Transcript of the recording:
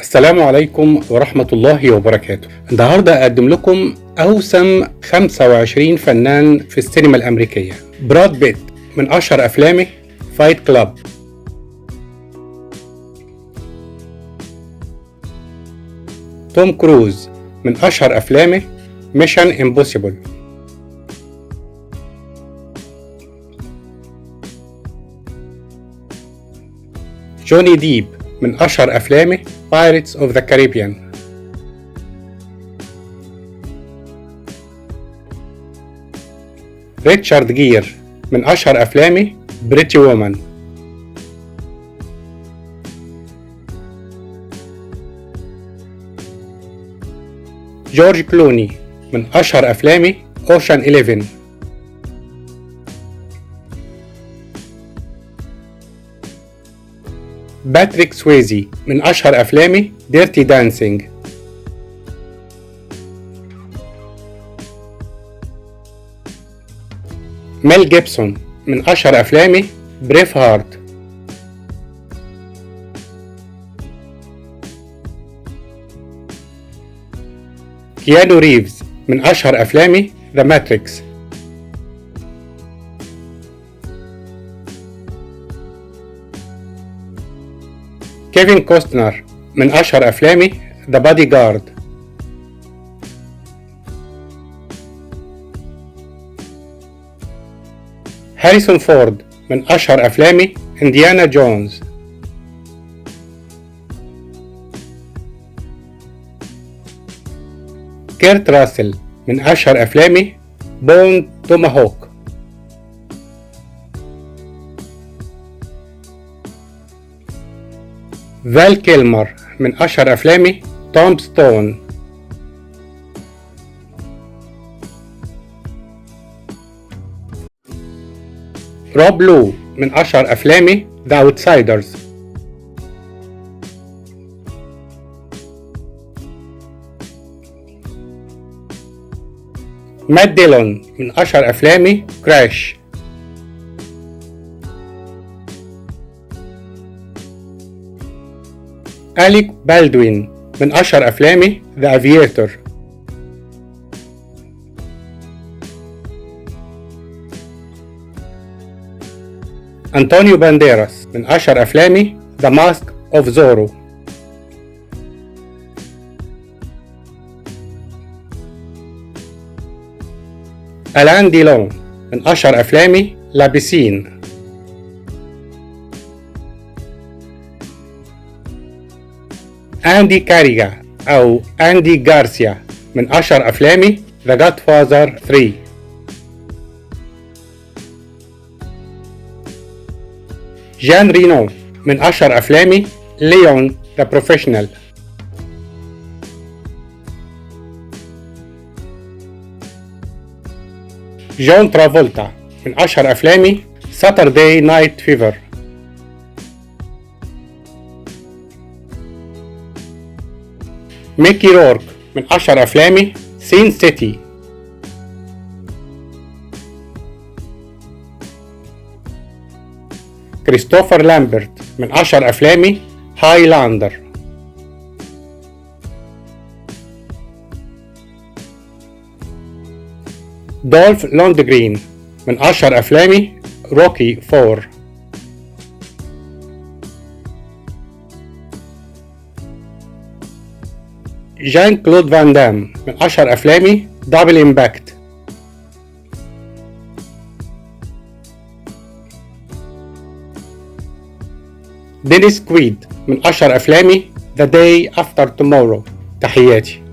السلام عليكم ورحمة الله وبركاته. النهاردة أقدم لكم أوسم 25 فنان في السينما الأمريكية. براد بيت من أشهر أفلامه فايت كلاب، توم كروز من أشهر أفلامه ميشن امبوسيبل، جوني ديب من أشهر أفلامه Pirates of the Caribbean، ريتشارد جير من أشهر أفلامه بريتي وومن، جورج كلوني من أشهر أفلامه أوشان 11، باتريك سويزي من أشهر أفلامه ديرتي دانسينج، ميل جيبسون من أشهر أفلامه بريف هارت، كيانو ريفز من أشهر أفلامه ذا ماتريكس، كيفن كوستنر من أشهر أفلامه ذا بادي جارد، هاريسون فورد من أشهر أفلامه إنديانا جونز، كيرت راسل من أشهر أفلامه بون توماهوك، فال كيلمر من أشهر أفلامه توم ستون، روب لو من أشهر أفلامه The Outsiders، مات ديلون من أشهر أفلامه كراش، أليك بالدوين من أشهر أفلامه The Aviator، أنطونيو بانديراس من أشهر أفلامه The Mask of Zorro، ألان ديلون من أشهر أفلامه لا بيسين، أندي كاريغا أو أندي غارسيا من أشهر أفلامه The Godfather 3، جان رينو من أشهر أفلامه ليون The Professional، جون ترافولتا من أشهر أفلامه Saturday Night Fever، ميكي رورك من أشهر أفلامه سين سيتي، كريستوفر لامبرت من أشهر أفلامه هايلاندر، دولف لوندغرين من أشهر أفلامه روكي 4، جان كلود فان دام من أشهر أفلامه دبل إمباكت، دينيس كويد من أشهر أفلامه The Day After Tomorrow. تحياتي.